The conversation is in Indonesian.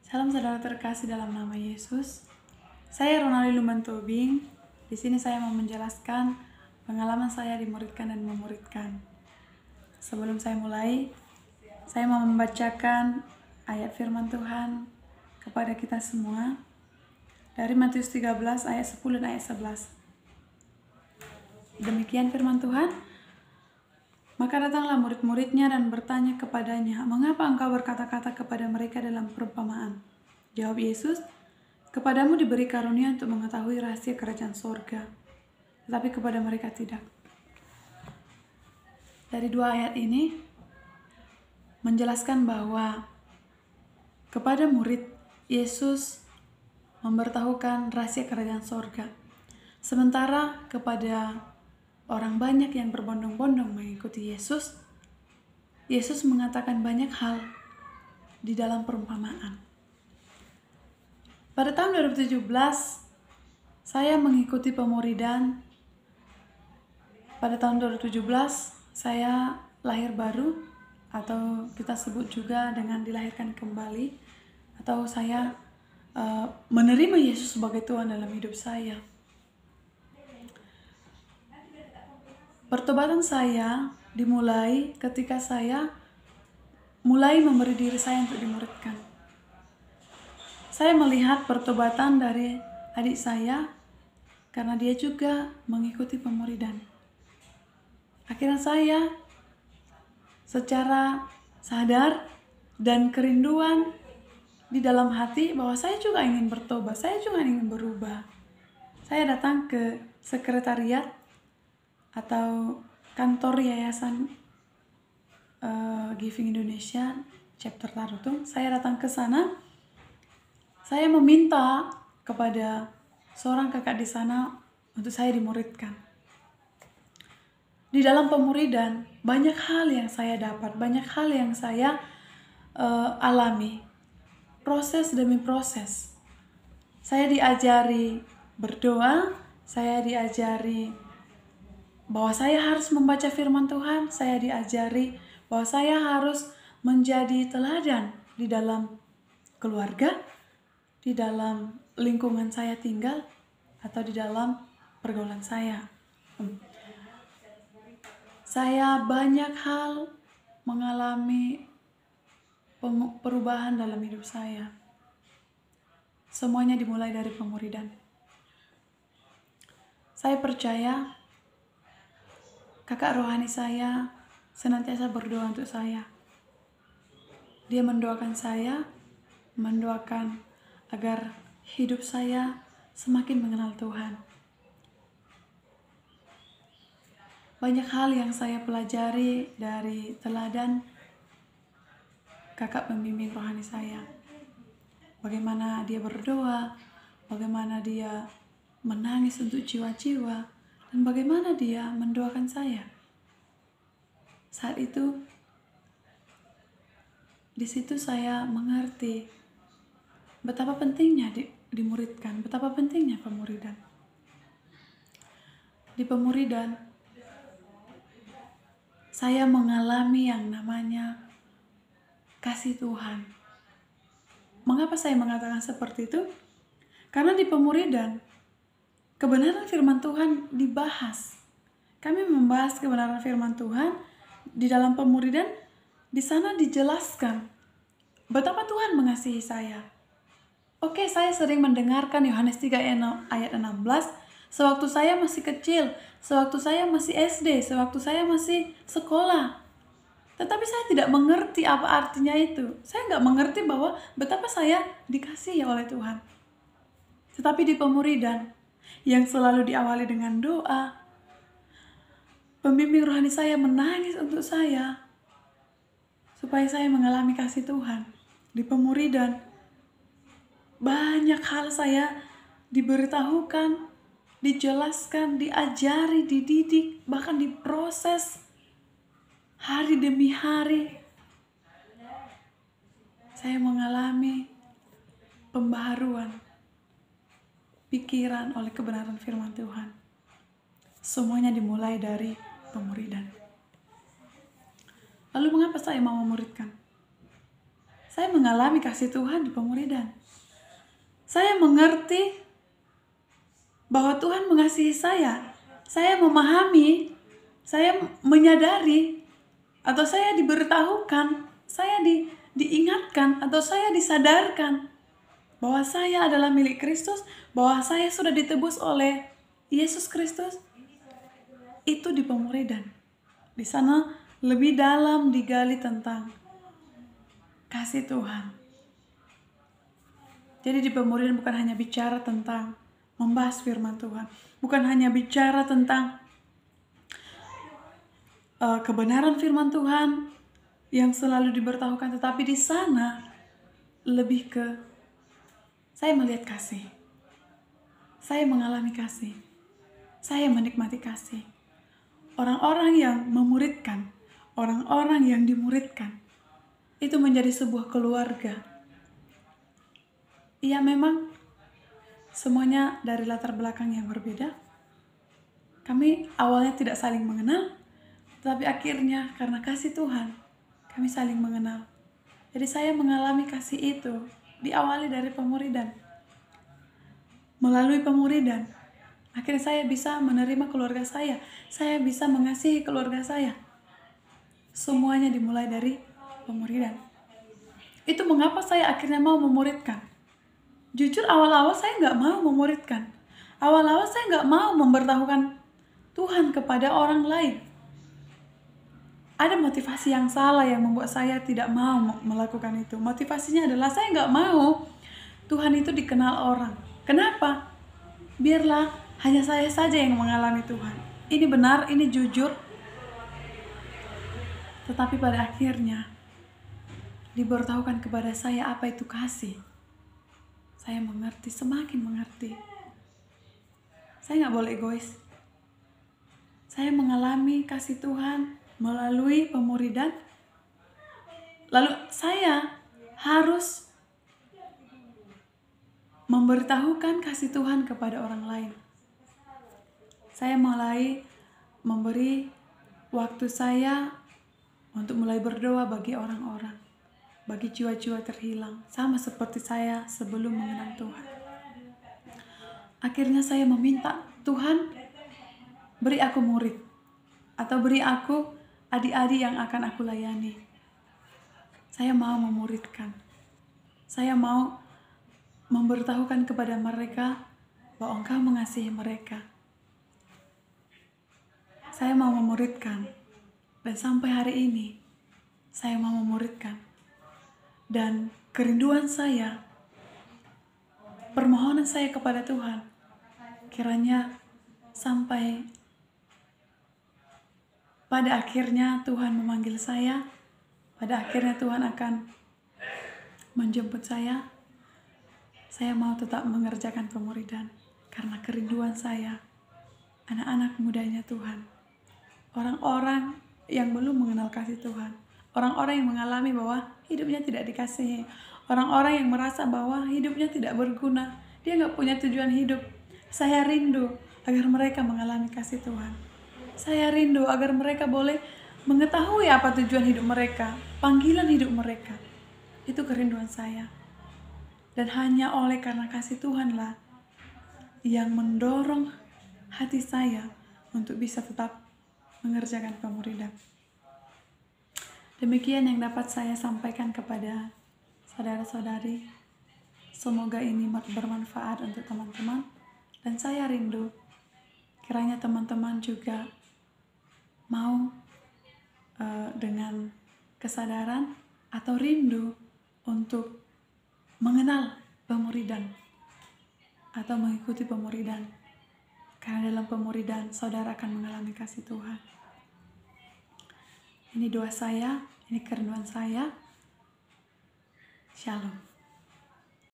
Salam saudara terkasih dalam nama Yesus. Saya Ronali Luman Tobing. Di sini saya mau menjelaskan pengalaman saya dimuridkan dan memuridkan. Sebelum saya mulai, saya mau membacakan ayat firman Tuhan kepada kita semua dari Matius 13 ayat 10 dan ayat 11. Demikian firman Tuhan. Maka datanglah murid-muridnya dan bertanya kepadanya, "Mengapa engkau berkata-kata kepada mereka dalam perumpamaan?" Jawab Yesus, "Kepadamu diberi karunia untuk mengetahui rahasia kerajaan sorga, tetapi kepada mereka tidak." Dari dua ayat ini menjelaskan bahwa kepada murid, Yesus memberitahukan rahasia kerajaan sorga. Sementara kepada orang banyak yang berbondong-bondong mengikuti Yesus, Yesus mengatakan banyak hal di dalam perumpamaan. Pada tahun 2017, saya mengikuti pemuridan. Pada tahun 2017, saya lahir baru, atau kita sebut juga dengan dilahirkan kembali, atau saya menerima Yesus sebagai Tuhan dalam hidup saya. Pertobatan saya dimulai ketika saya mulai memberi diri saya untuk dimuridkan. Saya melihat pertobatan dari adik saya karena dia juga mengikuti pemuridan. Akhirnya saya secara sadar dan kerinduan di dalam hati bahwa saya juga ingin bertobat, saya juga ingin berubah. Saya datang ke sekretariat atau kantor Yayasan Giving Indonesia chapter Tarutung. Saya datang ke sana. Saya meminta kepada seorang kakak di sana untuk saya dimuridkan. Di dalam pemuridan banyak hal yang saya dapat, banyak hal yang saya alami. Proses demi proses. Saya diajari berdoa, saya diajari bahwa saya harus membaca firman Tuhan, saya diajari bahwa saya harus menjadi teladan di dalam keluarga, di dalam lingkungan saya tinggal, atau di dalam pergaulan saya. Saya banyak hal mengalami perubahan dalam hidup saya. Semuanya dimulai dari pemuridan. Saya percaya kakak rohani saya senantiasa berdoa untuk saya. Dia mendoakan saya, mendoakan agar hidup saya semakin mengenal Tuhan. Banyak hal yang saya pelajari dari teladan kakak pembimbing rohani saya. Bagaimana dia berdoa, bagaimana dia menangis untuk jiwa-jiwa, dan bagaimana dia mendoakan saya. Saat itu, di situ saya mengerti betapa pentingnya dimuridkan, betapa pentingnya pemuridan. Di pemuridan, saya mengalami yang namanya kasih Tuhan. Mengapa saya mengatakan seperti itu? Karena di pemuridan, kebenaran firman Tuhan dibahas. Kami membahas kebenaran firman Tuhan di dalam pemuridan. Di sana dijelaskan betapa Tuhan mengasihi saya. Oke, saya sering mendengarkan Yohanes 3 ayat 16. Sewaktu saya masih kecil, sewaktu saya masih SD, sewaktu saya masih sekolah. Tetapi saya tidak mengerti apa artinya itu. Saya nggak mengerti bahwa betapa saya dikasihi oleh Tuhan. Tetapi di pemuridan yang selalu diawali dengan doa, pembimbing rohani saya menangis untuk saya supaya saya mengalami kasih Tuhan. Di pemuridan banyak hal saya diberitahukan, dijelaskan, diajari, dididik, bahkan diproses hari demi hari. Saya mengalami pembaharuan pikiran oleh kebenaran firman Tuhan. Semuanya dimulai dari pemuridan. Lalu mengapa saya mau memuridkan? Saya mengalami kasih Tuhan di pemuridan. Saya mengerti bahwa Tuhan mengasihi saya. Saya memahami, saya menyadari, atau saya diberitahukan, saya diingatkan, atau saya disadarkan bahwa saya adalah milik Kristus, bahwa saya sudah ditebus oleh Yesus Kristus. Itu di pemuridan. Di sana lebih dalam digali tentang kasih Tuhan. Jadi di pemuridan bukan hanya bicara tentang membahas firman Tuhan, bukan hanya bicara tentang kebenaran firman Tuhan yang selalu diberitahukan, tetapi di sana lebih ke saya melihat kasih, saya mengalami kasih, saya menikmati kasih. Orang-orang yang memuridkan, orang-orang yang dimuridkan, itu menjadi sebuah keluarga. Iya, memang semuanya dari latar belakang yang berbeda. Kami awalnya tidak saling mengenal, tetapi akhirnya karena kasih Tuhan, kami saling mengenal. Jadi saya mengalami kasih itu diawali dari pemuridan. Melalui pemuridan, akhirnya saya bisa menerima keluarga saya bisa mengasihi keluarga saya. Semuanya dimulai dari pemuridan. Itu mengapa saya akhirnya mau memuridkan. Jujur awal-awal saya nggak mau memuridkan. Awal-awal saya nggak mau memberitahukan Tuhan kepada orang lain. Ada motivasi yang salah yang membuat saya tidak mau melakukan itu. Motivasinya adalah saya nggak mau Tuhan itu dikenal orang. Kenapa? Biarlah hanya saya saja yang mengalami Tuhan. Ini benar, ini jujur. Tetapi pada akhirnya diberitahukan kepada saya apa itu kasih. Saya mengerti, semakin mengerti. Saya nggak boleh egois. Saya mengalami kasih Tuhan melalui pemuridan. Lalu saya harus memberitahukan kasih Tuhan kepada orang lain. Saya mulai memberi waktu saya untuk mulai berdoa bagi orang-orang, bagi jiwa-jiwa terhilang, sama seperti saya sebelum mengenal Tuhan. Akhirnya saya meminta, Tuhan, beri aku murid, atau beri aku adik-adik yang akan aku layani. Saya mau memuridkan. Saya mau memberitahukan kepada mereka bahwa Engkau mengasihi mereka. Saya mau memuridkan. Dan sampai hari ini, saya mau memuridkan. Dan kerinduan saya, permohonan saya kepada Tuhan, kiranya sampai pada akhirnya Tuhan memanggil saya, pada akhirnya Tuhan akan menjemput saya mau tetap mengerjakan pemuridan. Karena kerinduan saya, anak-anak mudanya Tuhan, orang-orang yang belum mengenal kasih Tuhan, orang-orang yang mengalami bahwa hidupnya tidak dikasihi, orang-orang yang merasa bahwa hidupnya tidak berguna, dia nggak punya tujuan hidup. Saya rindu agar mereka mengalami kasih Tuhan. Saya rindu agar mereka boleh mengetahui apa tujuan hidup mereka, panggilan hidup mereka. Itu kerinduan saya. Dan hanya oleh karena kasih Tuhanlah yang mendorong hati saya untuk bisa tetap mengerjakan pemuridan. Demikian yang dapat saya sampaikan kepada saudara-saudari. Semoga ini bermanfaat untuk teman-teman. Dan saya rindu kiranya teman-teman juga mau dengan kesadaran atau rindu untuk mengenal pemuridan atau mengikuti pemuridan. Karena dalam pemuridan saudara akan mengalami kasih Tuhan. Ini doa saya, ini kerinduan saya. Shalom.